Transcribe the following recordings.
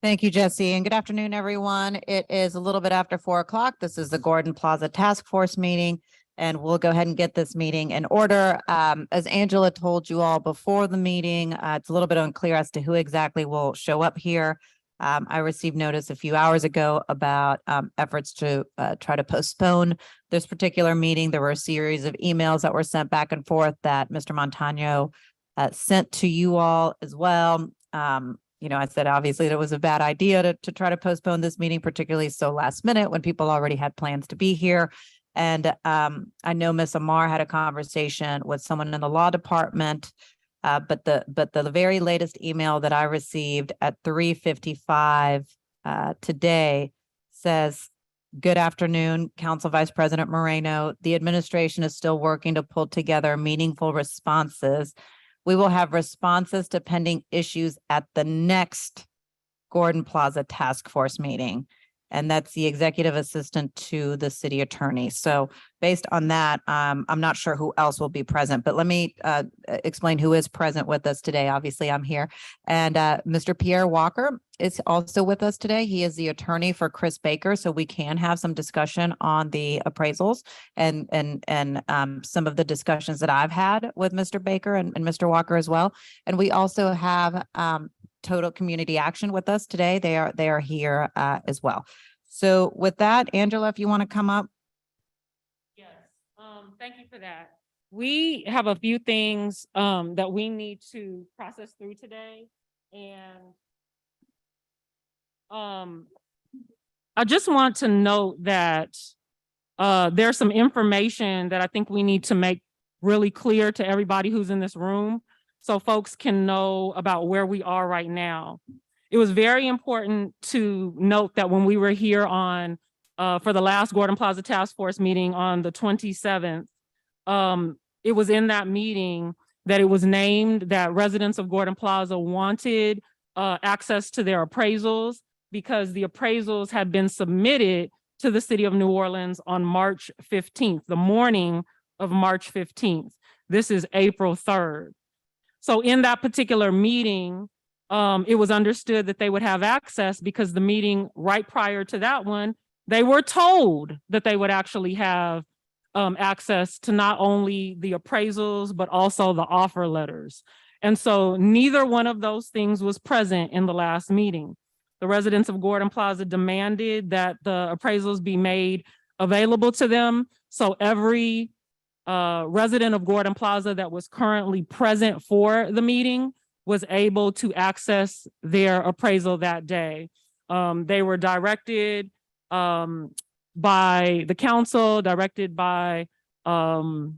Thank you, Jesse, and good afternoon, everyone. It is a little bit after 4 o'clock. This is the Gordon Plaza Task Force meeting, and we'll go ahead and get this meeting in order. As Angela told you all before the meeting, it's a little bit unclear as to who exactly will show up here. I received notice a few hours ago about efforts to try to postpone this particular meeting. There were a series of emails that were sent back and forth that Mr. Montano sent to you all as well. I said, obviously, it was a bad idea to try to postpone this meeting, particularly so last minute when people already had plans to be here. And I know Ms. Amar had a conversation with someone in the law department, but the very latest email that I received at 3:55 today says, "Good afternoon, Council Vice President Moreno. The administration is still working to pull together meaningful responses. We will have responses to pending issues at the next Gordon Plaza Task Force meeting." And that's the executive assistant to the city attorney. So based on that, I'm not sure who else will be present, but let me explain who is present with us today. Obviously, I'm here. And Mr. Pierre Walker is also with us today. He is the attorney for Chris Baker. So we can have some discussion on the appraisals and some of the discussions that I've had with Mr. Baker and Mr. Walker as well. And we also have Total Community Action with us today. They are here as well. So with that, Angela, if you want to come up. Yes, thank you for that. We have a few things that we need to process through today. And I just want to note that there's some information that I think we need to make really clear to everybody who's in this room, so folks can know about where we are right now. It was very important to note that when we were here on for the last Gordon Plaza Task Force meeting on the 27th, it was in that meeting that it was named that residents of Gordon Plaza wanted access to their appraisals because the appraisals had been submitted to the city of New Orleans on March 15th, the morning of March 15th. This is April 3rd. So in that particular meeting, it was understood that they would have access because the meeting right prior to that one, they were told that they would actually have access to not only the appraisals, but also the offer letters. And so neither one of those things was present in the last meeting. The residents of Gordon Plaza demanded that the appraisals be made available to them. So every resident of Gordon Plaza that was currently present for the meeting was able to access their appraisal that day. They were directed by the council, directed by the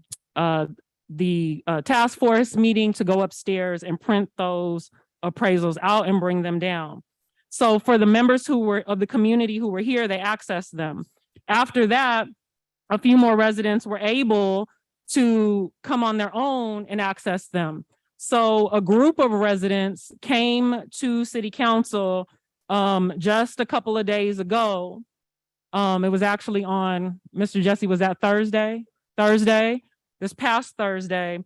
task force meeting to go upstairs and print those appraisals out and bring them down. So for the members who were of the community who were here, they accessed them. After that, a few more residents were able to come on their own and access them. So a group of residents came to city council just a couple of days ago. It was actually on, Mr. Jesse, was that Thursday, this past Thursday,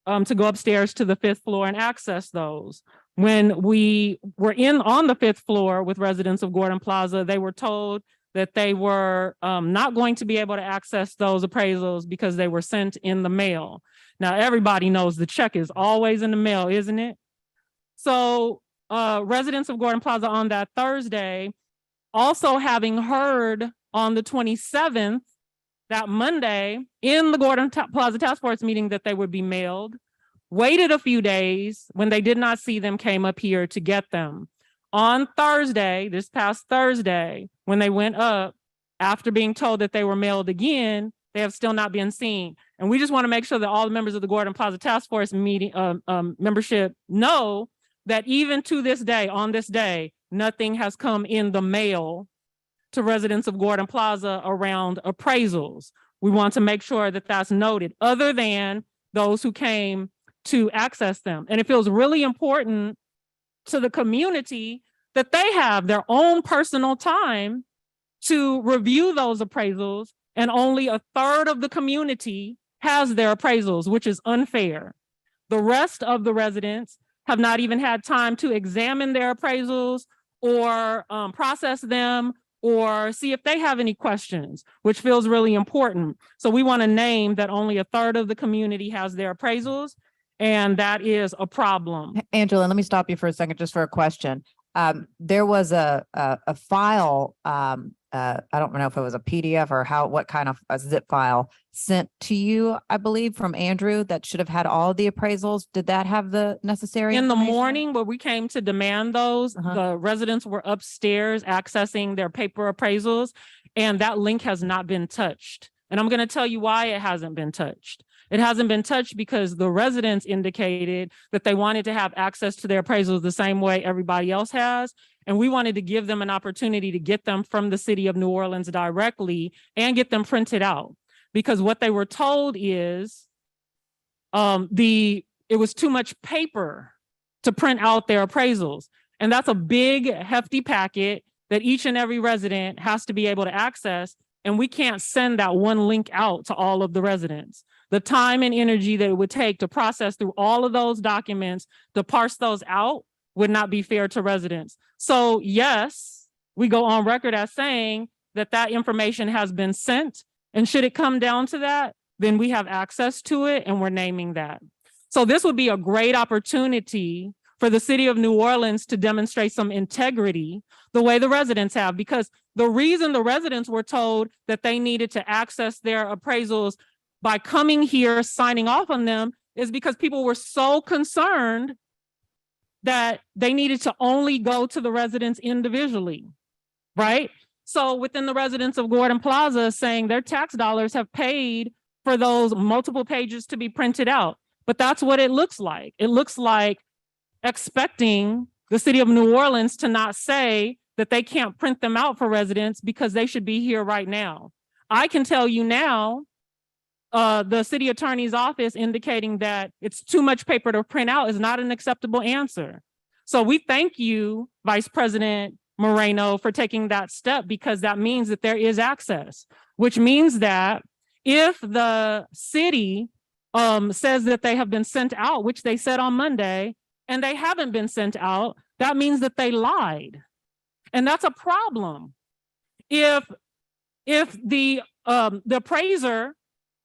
to go upstairs to the 5th floor and access those. When we were on the 5th floor with residents of Gordon Plaza, they were told that they were not going to be able to access those appraisals because they were sent in the mail. Now, everybody knows the check is always in the mail, isn't it? So residents of Gordon Plaza on that Thursday, also having heard on the 27th, that Monday, in the Gordon Plaza Task Force meeting that they would be mailed, waited a few days. When they did not see them, came up here to get them. On Thursday, this past Thursday, when they went up, after being told that they were mailed again, they have still not been seen. And we just want to make sure that all the members of the Gordon Plaza Task Force meeting membership know that even to this day, on this day, nothing has come in the mail to residents of Gordon Plaza around appraisals. We want to make sure that that's noted, other than those who came to access them. And it feels really important to the community that they have their own personal time to review those appraisals, and only a third of the community has their appraisals, which is unfair. The rest of the residents have not even had time to examine their appraisals or process them or see if they have any questions, which feels really important. So we want to name that only a third of the community has their appraisals, and that is a problem. Angela, let me stop you for a second, just for a question. There was a file, I don't know if it was a PDF or what kind of a zip file sent to you, I believe, from Andrew, that should have had all of the appraisals. Did that have the necessary In the information? morning, where we came to demand those, the residents were upstairs accessing their paper appraisals, and that link has not been touched. And I'm going to tell you why it hasn't been touched. It hasn't been touched because the residents indicated that they wanted to have access to their appraisals the same way everybody else has. And we wanted to give them an opportunity to get them from the city of New Orleans directly and get them printed out. Because what they were told is it was too much paper to print out their appraisals. And that's a big, hefty packet that each and every resident has to be able to access. And we can't send that one link out to all of the residents. The time and energy that it would take to process through all of those documents, to parse those out, would not be fair to residents. So yes, we go on record as saying that that information has been sent. And should it come down to that, then we have access to it and we're naming that. So this would be a great opportunity for the city of New Orleans to demonstrate some integrity the way the residents have, because the reason the residents were told that they needed to access their appraisals by coming here, signing off on them, is because people were so concerned that they needed to only go to the residents individually, right? So within the residents of Gordon Plaza saying their tax dollars have paid for those multiple pages to be printed out. But that's what it looks like. It looks like expecting the city of New Orleans to not say that they can't print them out for residents because they should be here right now. I can tell you now, the city attorney's office indicating that it's too much paper to print out is not an acceptable answer. So we thank you, Vice President Moreno, for taking that step, because that means that there is access, which means that if the city says that they have been sent out, which they said on Monday, and they haven't been sent out, that means that they lied. And that's a problem. If the appraiser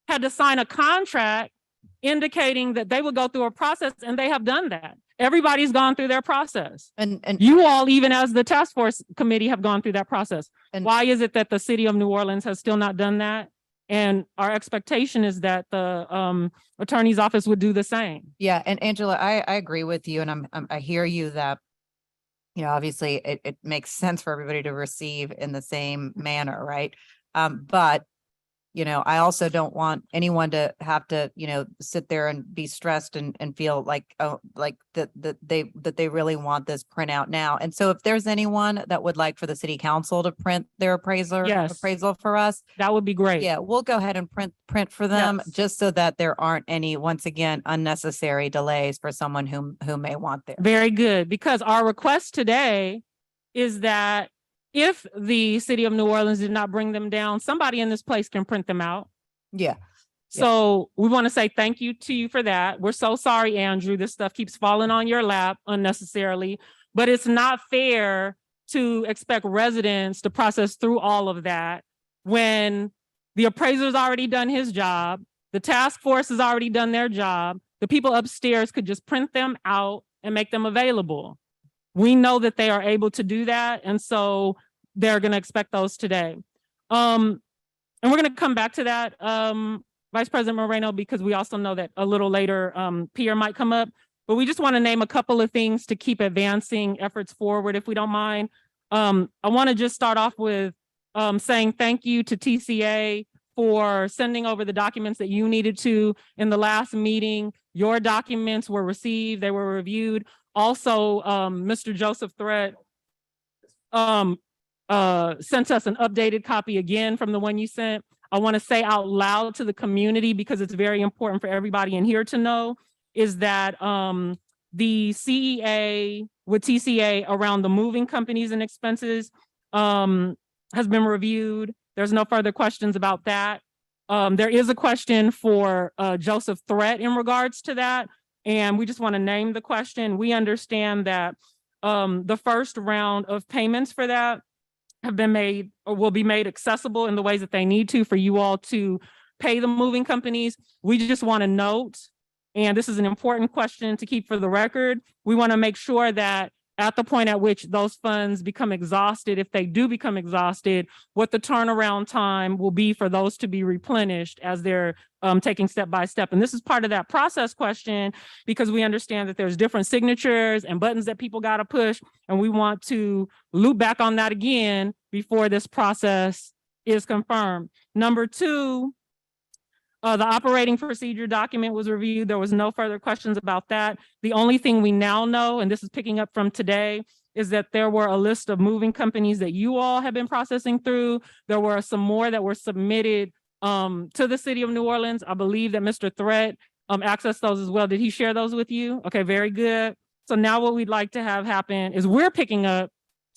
had to sign a contract indicating that they would go through a process, and they have done that. Everybody's gone through their process. And you all, even as the task force committee, have gone through that process. And why is it that the city of New Orleans has still not done that? And our expectation is that the attorney's office would do the same. Yeah, and Angela, I agree with you, and I hear you that, you know, obviously it makes sense for everybody to receive in the same manner, right? But you know, I also don't want anyone to have to, you know, sit there and be stressed and feel like, oh, like that they really want this printout now. And so if there's anyone that would like for the city council to print their appraisal for us, that would be great. Yeah, we'll go ahead and print for them, just so that there aren't any, once again, unnecessary delays for someone who may want theirs. Very good, because our request today is that if the city of New Orleans did not bring them down, somebody in this place can print them out. Yeah. So we want to say thank you to you for that. We're so sorry, Andrew. This stuff keeps falling on your lap unnecessarily, but it's not fair to expect residents to process through all of that when the appraiser's already done his job, the task force has already done their job. The people upstairs could just print them out and make them available. We know that they are able to do that, and so they're going to expect those today. And we're going to come back to that, Vice President Moreno, because we also know that a little later Pierre might come up. But we just want to name a couple of things to keep advancing efforts forward, if we don't mind. I want to just start off with saying thank you to TCA for sending over the documents that you needed to in the last meeting. Your documents were received, they were reviewed. Also, Mr. Joseph Threat sent us an updated copy again from the one you sent. I want to say out loud to the community, because it's very important for everybody in here to know, is that the CEA with TCA around the moving companies and expenses has been reviewed. There's no further questions about that. There is a question for Joseph Threat in regards to that. And we just want to name the question. We understand that The first round of payments for that have been made or will be made accessible in the ways that they need to for you all to pay the moving companies. We just want to note, and this is an important question to keep for the record, we want to make sure that at the point at which those funds become exhausted, if they do become exhausted, what the turnaround time will be for those to be replenished as they're taking step by step. And this is part of that process question, because we understand that there's different signatures and buttons that people got to push, and we want to loop back on that again before this process is confirmed. Number two, the operating procedure document was reviewed. There was no further questions about that. The only thing we now know, and this is picking up from today, is that there were a list of moving companies that you all have been processing through. There were some more that were submitted to the city of New Orleans. I believe that Mr. Threat accessed those as well. Did he share those with you? Okay, very good. So now what we'd like to have happen is we're picking up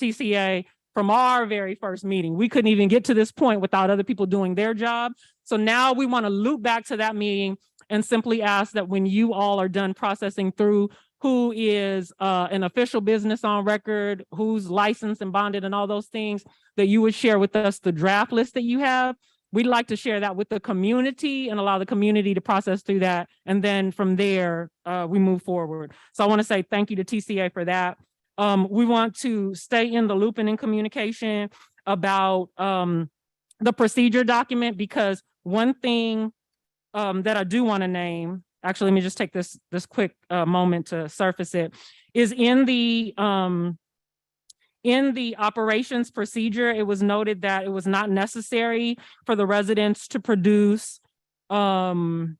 TCA from our very first meeting. We couldn't even get to this point without other people doing their job. So now we want to loop back to that meeting and simply ask that when you all are done processing through who is an official business on record, who's licensed and bonded and all those things, that you would share with us the draft list that you have. We'd like to share that with the community and allow the community to process through that. And then from there, we move forward. So I want to say thank you to TCA for that. We want to stay in the loop and in communication about the procedure document, because one thing that I do want to name, actually, let me just take this quick moment to surface it, is in the operations procedure, it was noted that it was not necessary for the residents to produce evidence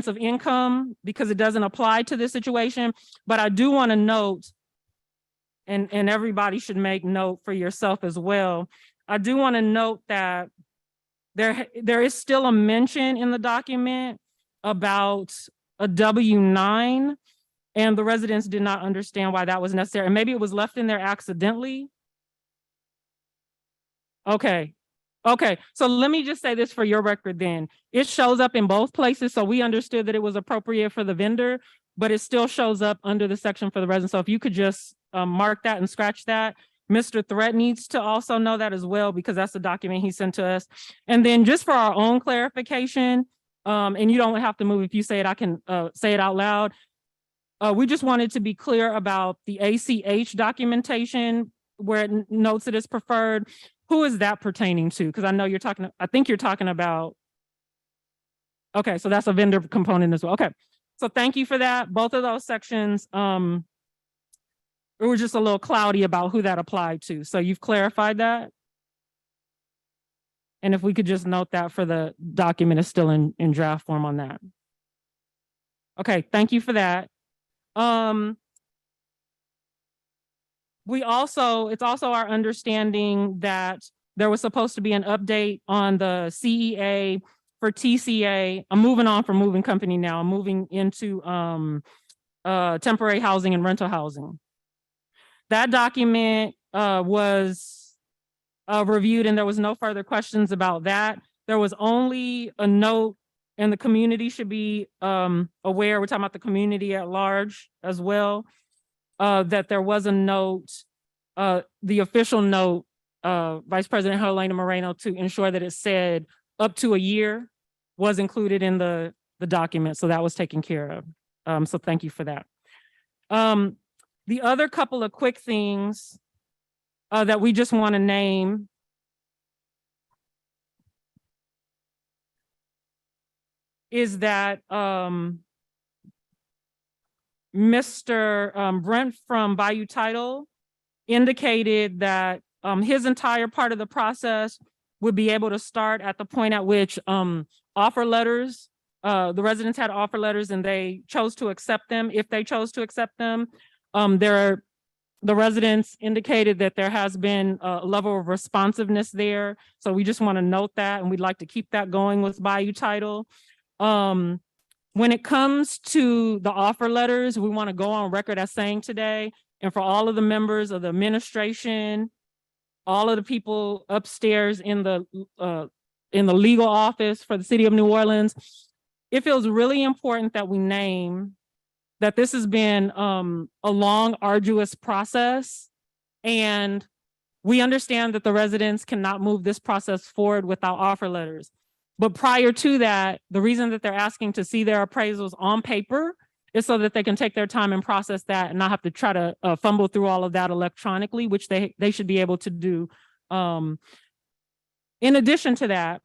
of income because it doesn't apply to this situation. But I do want to note, and everybody should make note for yourself as well, I do want to note that there is still a mention in the document about a W-9, and the residents did not understand why that was necessary. And maybe it was left in there accidentally. Okay. So let me just say this for your record then. It shows up in both places, so we understood that it was appropriate for the vendor, but it still shows up under the section for the resident. So if you could just mark that and scratch that. Mr. Threat needs to also know that as well, because that's the document he sent to us. And then just for our own clarification, and you don't have to move if you say it, I can say it out loud. We just wanted to be clear about the ACH documentation where it notes it is preferred. Who is that pertaining to? Because I know you're talking, I think you're talking about, okay, so that's a vendor component as well. Okay, so thank you for that. Both of those sections, it was just a little cloudy about who that applied to. So you've clarified that? And if we could just note that for the document is still in draft form on that. Okay, thank you for that. It's also our understanding that there was supposed to be an update on the CEA for TCA. I'm moving on from moving company now. I'm moving into temporary housing and rental housing. That document was reviewed, and there was no further questions about that. There was only a note, and the community should be aware, we're talking about the community at large as well, that there was a note, the official note, Vice President Helena Moreno, to ensure that it said up to a year was included in the document. So that was taken care of. So thank you for that. The other couple of quick things that we just want to name is that Mr. Brent from Bayou Title indicated that his entire part of the process would be able to start at the point at which offer letters, the residents had offer letters and they chose to accept them. If they chose to accept them, the residents indicated that there has been a level of responsiveness there. So we just want to note that, and we'd like to keep that going with Bayou Title. When it comes to the offer letters, we want to go on record as saying today, and for all of the members of the administration, all of the people upstairs in the legal office for the city of New Orleans, it feels really important that we name that this has been a long, arduous process. And we understand that the residents cannot move this process forward without offer letters. But prior to that, the reason that they're asking to see their appraisals on paper is so that they can take their time and process that and not have to try to fumble through all of that electronically, which they should be able to do. In addition to that,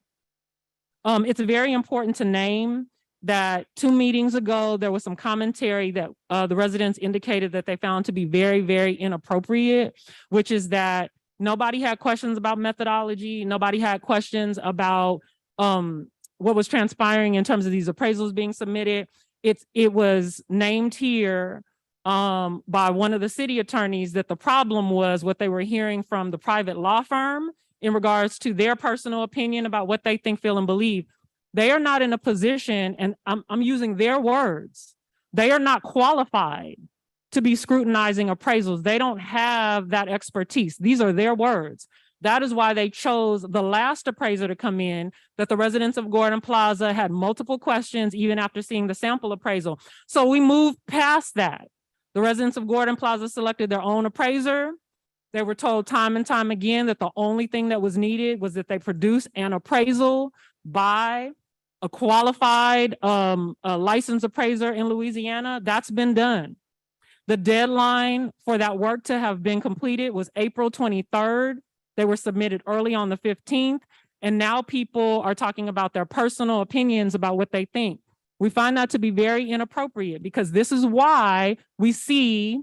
it's very important to name that 2 meetings ago, there was some commentary that the residents indicated that they found to be very, very inappropriate, which is that nobody had questions about methodology. Nobody had questions about what was transpiring in terms of these appraisals being submitted. It was named here by one of the city attorneys that the problem was what they were hearing from the private law firm in regards to their personal opinion about what they think, feel, and believe. They are not in a position, and I'm using their words, they are not qualified to be scrutinizing appraisals. They don't have that expertise. These are their words. That is why they chose the last appraiser to come in, that the residents of Gordon Plaza had multiple questions even after seeing the sample appraisal. So we moved past that. The residents of Gordon Plaza selected their own appraiser. They were told time and time again that the only thing that was needed was that they produce an appraisal by a qualified a licensed appraiser in Louisiana. That's been done. The deadline for that work to have been completed was April 23rd. They were submitted early on the 15th. And now people are talking about their personal opinions about what they think. We find that to be very inappropriate because this is why we see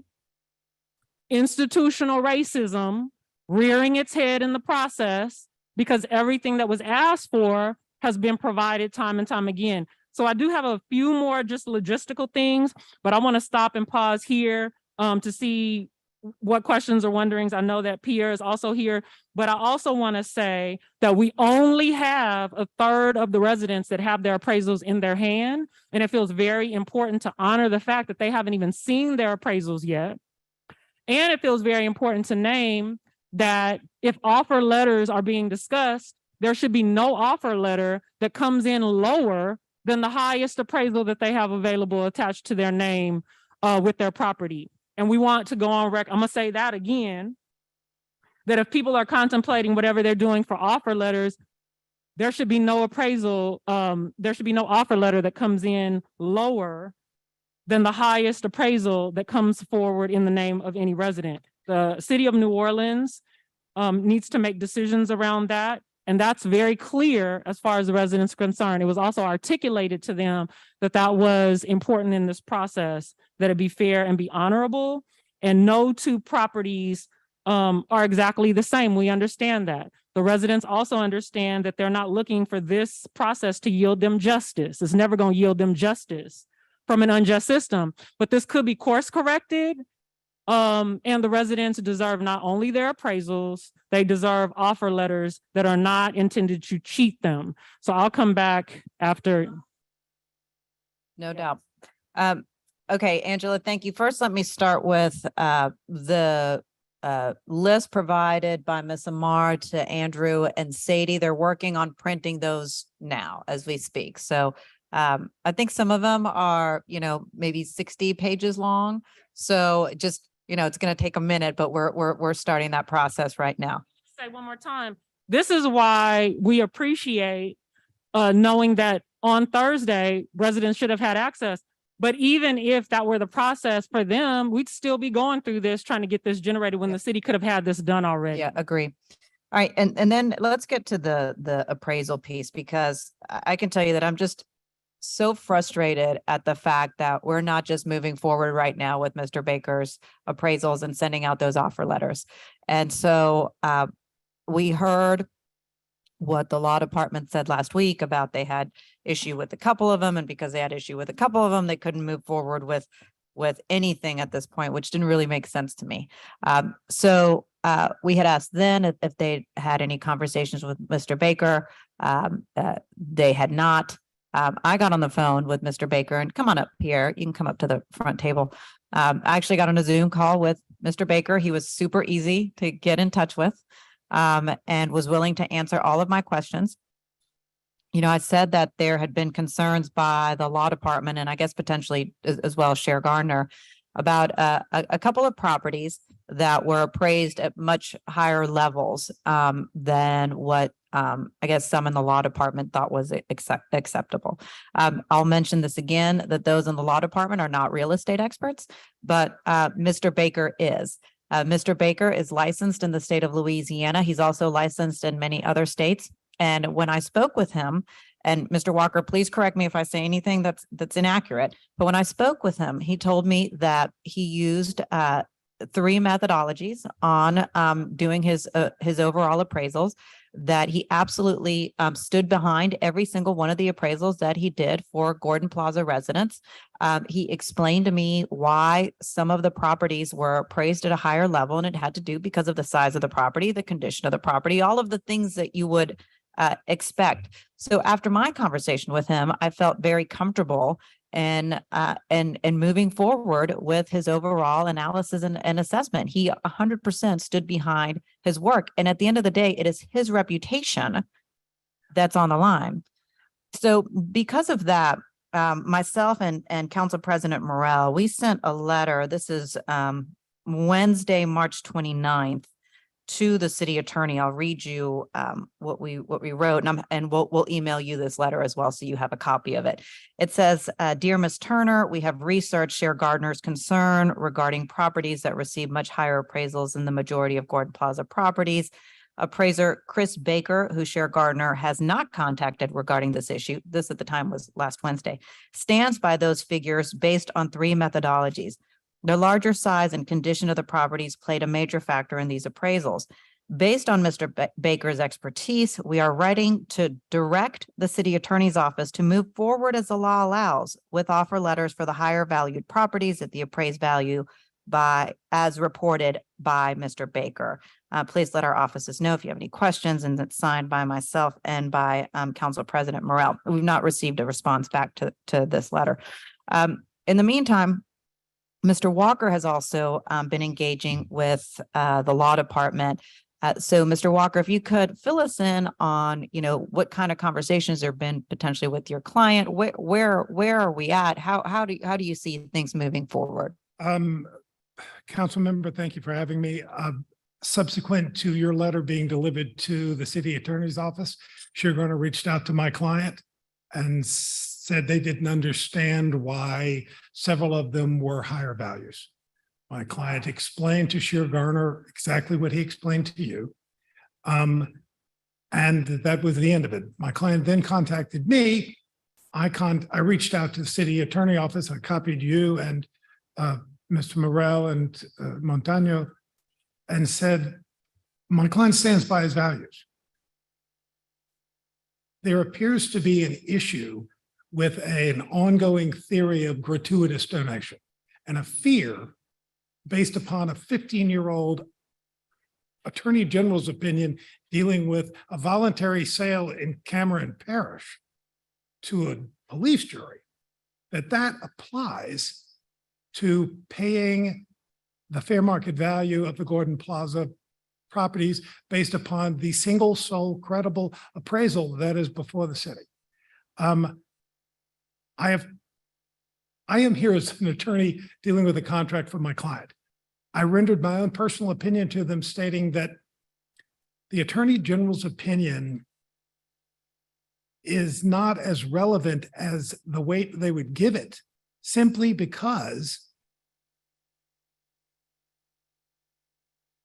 institutional racism rearing its head in the process, because everything that was asked for has been provided time and time again. So I do have a few more just logistical things, but I want to stop and pause here to see what questions or wonderings. I know that Pierre is also here, but I also want to say that we only have 1/3 of the residents that have their appraisals in their hand. And it feels very important to honor the fact that they haven't even seen their appraisals yet. And it feels very important to name that if offer letters are being discussed, there should be no offer letter that comes in lower than the highest appraisal that they have available attached to their name with their property. And we want to go on record. I'm going to say that again, that if people are contemplating whatever they're doing for offer letters, there should be no appraisal. There should be no offer letter that comes in lower than the highest appraisal that comes forward in the name of any resident. The city of New Orleans needs to make decisions around that. And that's very clear as far as the residents are concerned. It was also articulated to them that that was important in this process, that it be fair and be honorable. And no 2 properties are exactly the same. We understand that. The residents also understand that they're not looking for this process to yield them justice. It's never going to yield them justice from an unjust system, but this could be course corrected. And the residents deserve not only their appraisals, they deserve offer letters that are not intended to cheat them. So I'll come back after. No doubt. Okay, Angela, thank you. First, let me start with the list provided by Ms. Amar to Andrew and Sadie. They're working on printing those now as we speak. So I think some of them are, maybe 60 pages long. So just, it's going to take a minute, but we're starting that process right now. Say one more time. This is why we appreciate knowing that on Thursday, residents should have had access. But even if that were the process for them, we'd still be going through this, trying to get this generated when the city could have had this done already. Yeah, agree. All right. And then let's get to the appraisal piece, because I can tell you that I'm just so frustrated at the fact that we're not just moving forward right now with Mr. Baker's appraisals and sending out those offer letters. And so we heard what the law department said last week about they had issue with a couple of them, and because they had issue with a couple of them, they couldn't move forward with anything at this point, which didn't really make sense to me. So we had asked then if they had any conversations with Mr. Baker. They had not. I got on the phone with Mr. Baker, and come on up, Pierre. You can come up to the front table. I actually got on a Zoom call with Mr. Baker. He was super easy to get in touch with, and was willing to answer all of my questions. I said that there had been concerns by the law department and I guess potentially as well as Sheriff Gardner about a couple of properties that were appraised at much higher levels than what I guess some in the law department thought was acceptable. I'll mention this again, that those in the law department are not real estate experts, but Mr. Baker is. Mr. Baker is licensed in the state of Louisiana. He's also licensed in many other states. And when I spoke with him, and Mr. Walker, please correct me if I say anything that's inaccurate, but when I spoke with him, he told me that he used three methodologies on doing his overall appraisals, that he absolutely stood behind every single one of the appraisals that he did for Gordon Plaza residents. He explained to me why some of the properties were appraised at a higher level, and it had to do because of the size of the property, the condition of the property, all of the things that you would expect. So after my conversation with him, I felt very comfortable and moving forward with his overall analysis and assessment. He 100% stood behind his work. And at the end of the day, it is his reputation that's on the line. So because of that, myself and Council President Morrell, we sent a letter. This is Wednesday, March 29th, to the city attorney. I'll read you what we wrote, and we'll email you this letter as well, so you have a copy of it. It says, "Dear Ms. Turner, we have researched Sheriff Gardner's concern regarding properties that receive much higher appraisals than the majority of Gordon Plaza properties. Appraiser Chris Baker, who Sheriff Gardner has not contacted regarding this issue," this at the time was last Wednesday, "stands by those figures based on three methodologies. The larger size and condition of the properties played a major factor in these appraisals. Based on Mr. Baker's expertise, we are writing to direct the city attorney's office to move forward as the law allows with offer letters for the higher valued properties at the appraised value as reported by Mr. Baker. Please let our offices know if you have any questions," and that's signed by myself and by Council President Morrell. We've not received a response back to this letter. In the meantime, Mr. Walker has also been engaging with the law department. So Mr. Walker, if you could fill us in on, what kind of conversations there have been potentially with your client, where are we at? How do you see things moving forward? Council member, thank you for having me. Subsequent to your letter being delivered to the city attorney's office, Sheriff Gardner reached out to my client and said they didn't understand why several of them were higher values. My client explained to Sheriff Gardner exactly what he explained to you. And that was the end of it. My client then contacted me. I reached out to the city attorney office. I copied you and Mr. Morrell and Montano and said, my client stands by his values. There appears to be an issue with an ongoing theory of gratuitous donation and a fear based upon a 15-year-old attorney general's opinion dealing with a voluntary sale in Cameron Parish to a police jury, that applies to paying the fair market value of the Gordon Plaza properties based upon the single sole credible appraisal that is before the city. I am here as an attorney dealing with a contract for my client. I rendered my own personal opinion to them stating that the attorney general's opinion is not as relevant as the weight they would give it, simply because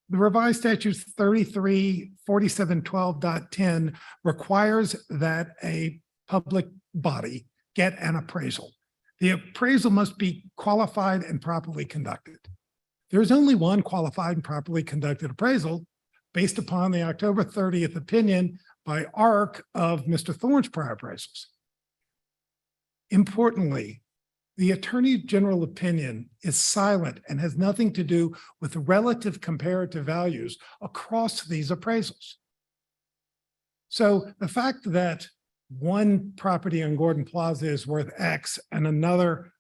the revised statutes 334712.10 requires that a public body get an appraisal. The appraisal must be qualified and properly conducted. There's only one qualified and properly conducted appraisal based upon the October 30th opinion by ARC of Mr. Thorne's prior appraisals. Importantly, the Attorney General opinion is silent and has nothing to do with relative comparative values across these appraisals. So the fact that one property on Gordon Plaza is worth X and another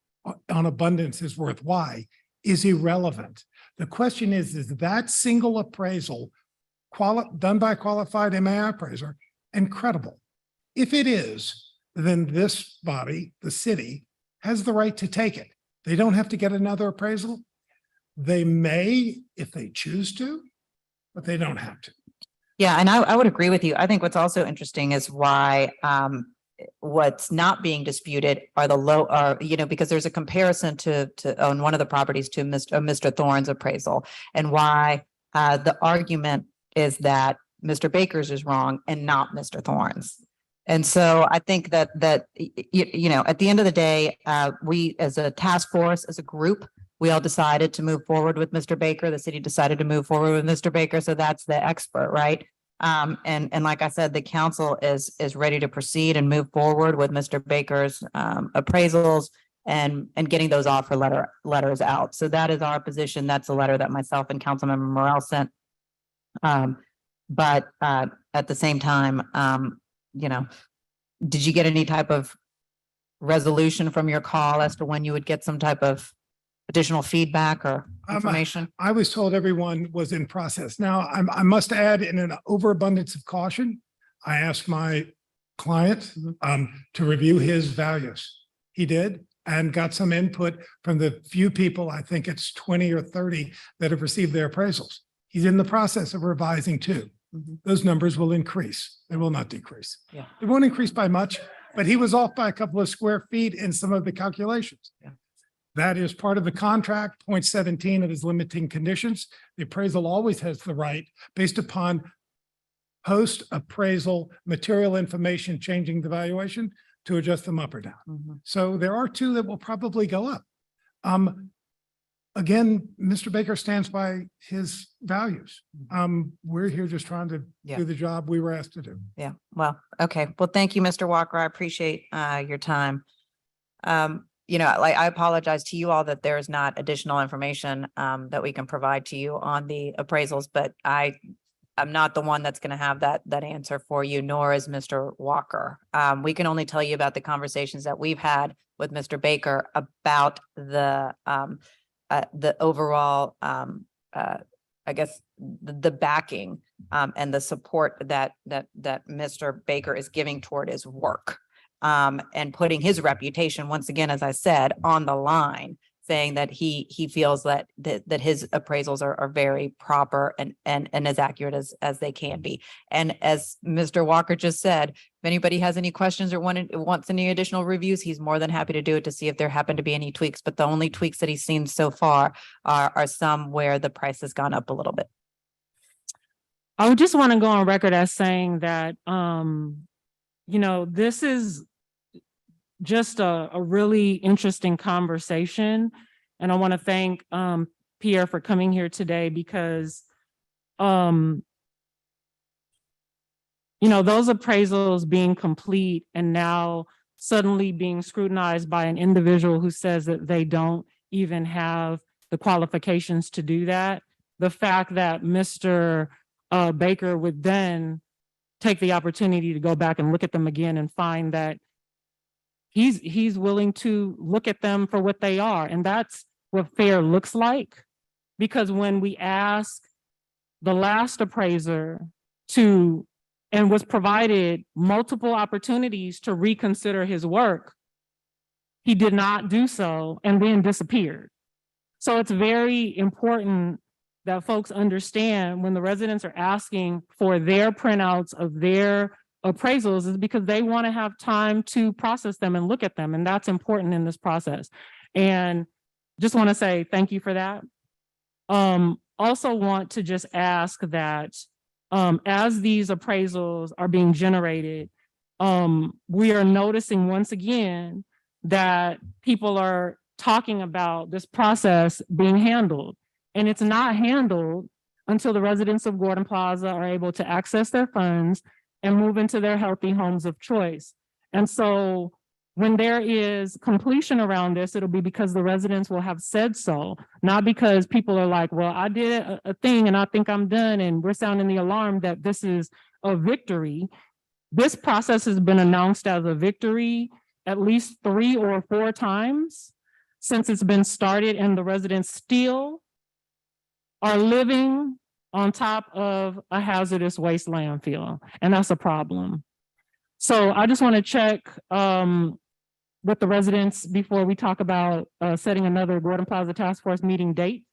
on Abundance is worth Y is irrelevant. The question is that single appraisal done by a qualified MAI appraiser and credible? If it is, then this body, the city, has the right to take it. They don't have to get another appraisal. They may if they choose to, but they don't have to. Yeah, and I would agree with you. I think what's also interesting is why what's not being disputed are because there's a comparison to on one of the properties to Mr. Thorne's appraisal, and why the argument is that Mr. Baker's is wrong and not Mr. Thorne's. And so I think that at the end of the day, we as a task force, as a group, we all decided to move forward with Mr. Baker. The city decided to move forward with Mr. Baker. So that's the expert, right? And like I said, the council is ready to proceed and move forward with Mr. Baker's appraisals and getting those offer letters out. So that is our position. That's a letter that myself and Councilmember Morrell sent. But at the same time, did you get any type of resolution from your call as to when you would get some type of additional feedback or information? I was told everyone was in process. Now, I must add, in an overabundance of caution, I asked my client to review his values. He did, and got some input from the few people, I think it's 20 or 30, that have received their appraisals. He's in the process of revising too. Those numbers will increase. They will not decrease. Yeah. It won't increase by much, but he was off by a couple of square feet in some of the calculations. Yeah. That is part of the contract, point 17 of his limiting conditions. The appraisal always has the right, based upon post-appraisal material information changing the valuation, to adjust them up or down. So there are two that will probably go up. Again, Mr. Baker stands by his values. We're here just trying to do the job we were asked to do. Yeah. Well, okay. Well, thank you, Mr. Walker. I appreciate your time. I apologize to you all that there is not additional information that we can provide to you on the appraisals, but I'm not the one that's going to have that answer for you, nor is Mr. Walker. We can only tell you about the conversations that we've had with Mr. Baker about the overall, I guess, the backing and the support that Mr. Baker is giving toward his work. And putting his reputation, once again, as I said, on the line, saying that he feels that his appraisals are very proper and as accurate as they can be. And as Mr. Walker just said, if anybody has any questions or wants any additional reviews, he's more than happy to do it to see if there happen to be any tweaks. But the only tweaks that he's seen so far are some where the price has gone up a little bit. I would just want to go on record as saying that, this is just a really interesting conversation. And I want to thank Pierre for coming here today because, those appraisals being complete and now suddenly being scrutinized by an individual who says that they don't even have the qualifications to do that. The fact that Mr. Baker would then take the opportunity to go back and look at them again and find that he's willing to look at them for what they are. And that's what fair looks like. Because when we ask the last appraiser and was provided multiple opportunities to reconsider his work, he did not do so and then disappeared. So it's very important that folks understand when the residents are asking for their printouts of their appraisals is because they want to have time to process them and look at them. And that's important in this process. And just want to say thank you for that. Also want to just ask that as these appraisals are being generated, we are noticing once again that people are talking about this process being handled. And it's not handled until the residents of Gordon Plaza are able to access their funds and move into their healthy homes of choice. And so when there is completion around this, it'll be because the residents will have said so, not because people are like, well, I did a thing and I think I'm done. And we're sounding the alarm that this is a victory. This process has been announced as a victory at least 3 or 4 times since it's been started, and the residents still are living on top of a hazardous waste landfill, and that's a problem. So I just want to check with the residents before we talk about setting another Gordon Plaza Task Force meeting date.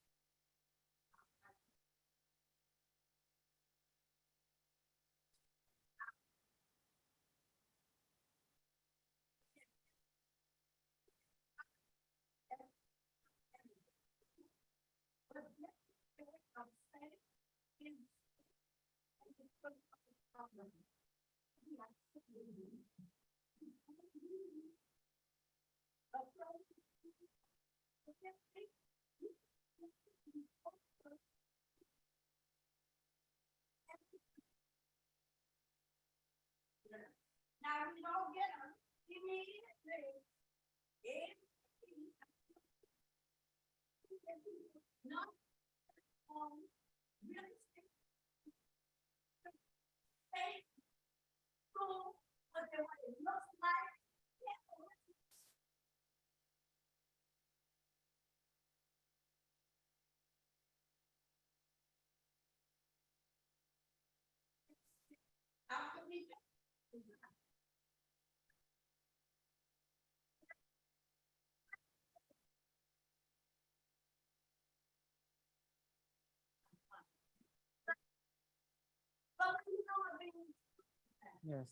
Yes.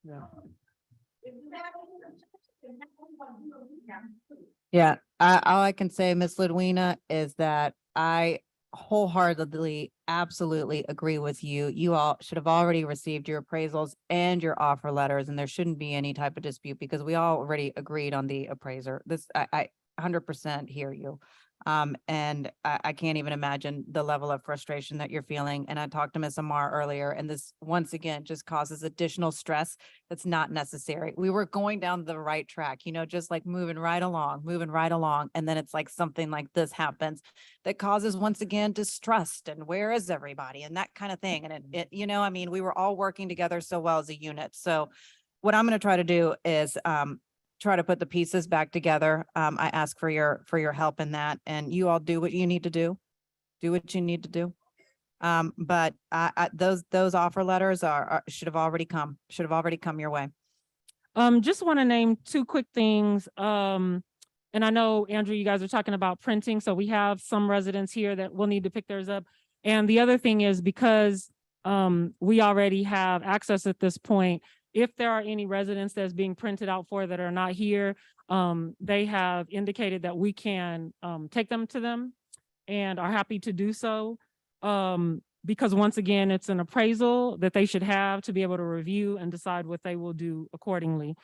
Yeah. Yeah, all I can say, Miss Ludwina, is that I wholeheartedly, absolutely agree with you. You all should have already received your appraisals and your offer letters, and there shouldn't be any type of dispute because we all already agreed on the appraiser. This, I 100% hear you. And I can't even imagine the level of frustration that you're feeling. And I talked to Ms. Amar earlier, and this once again just causes additional stress that's not necessary. We were going down the right track, just like moving right along. And then it's like something like this happens that causes once again distrust and where is everybody and that kind of thing. And I mean, we were all working together so well as a unit. So what I'm going to try to do is try to put the pieces back together. I ask for your help in that, and you all do what you need to do. Do what you need to do. But those offer letters should have already come your way. Just want to name two quick things. And I know, Andrew, you guys are talking about printing, so we have some residents here that will need to pick theirs up. And the other thing is because we already have access at this point, if there are any residents that's being printed out for that are not here, they have indicated that we can take them to them and are happy to do so. Because once again, it's an appraisal that they should have to be able to review and decide what they will do accordingly.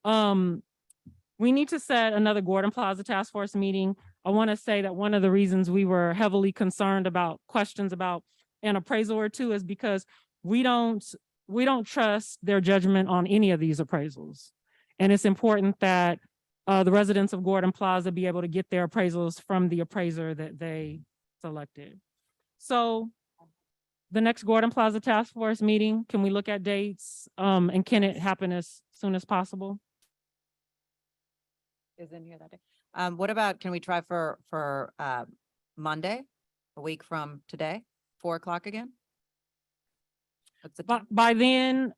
We need to set another Gordon Plaza Task Force meeting. I want to say that one of the reasons we were heavily concerned about questions about an appraisal or two is because we don't trust their judgment on any of these appraisals. And it's important that the residents of Gordon Plaza be able to get their appraisals from the appraiser that they selected. So the next Gordon Plaza Task Force meeting, can we look at dates? And can it happen as soon as possible? Is in here that day. What about, can we try for Monday, a week from today, 4 o'clock again? What's the time? By then,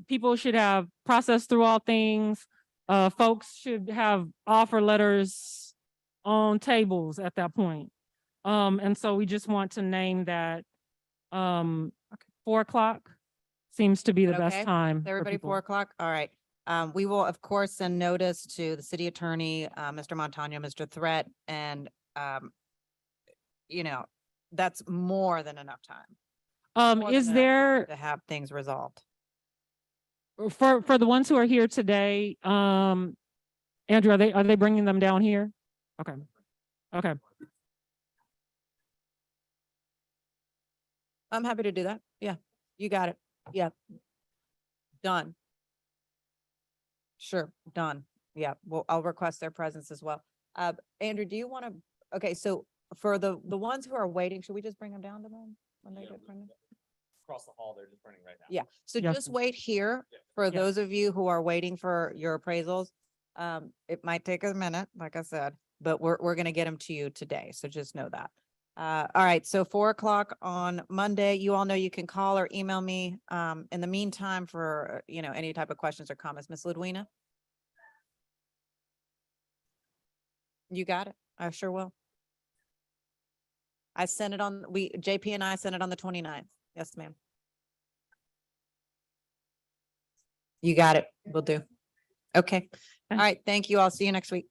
people should have processed through all things. Folks should have offer letters on tables at that point. And so we just want to name that 4 o'clock seems to be the best Okay. time. Is for everybody people. 4 o'clock? All right. We will, of course, send notice to the city attorney, Mr. Montano, Mr. Threat, and that's more than enough time. More Is than enough time there, to have things resolved? for the ones who are here today, Andrew, are they bringing them down here? Okay. Okay. I'm happy to do that. Yeah, you got it. Yeah. Done. Sure, done. Yeah, well, I'll request their presence as well. Andrew, do you want to, okay, so for the ones who are waiting, should we just bring them down to them when they get printed? Across the hall, they're just printing right now. Yeah, so Yes. just wait here for Yes. those of you who are waiting for your appraisals. It might take a minute, like I said, but we're gonna get them to you today, so just know that. All right, so 4 o'clock on Monday, you all know you can call or email me, in the meantime for, any type of questions or comments. Ms. Ludwina? You got it. I sure will. I sent it on, JP and I sent it on the 29th. Yes, ma'am. You got it. Will do. Okay. All right. Thank you. I'll see you next week.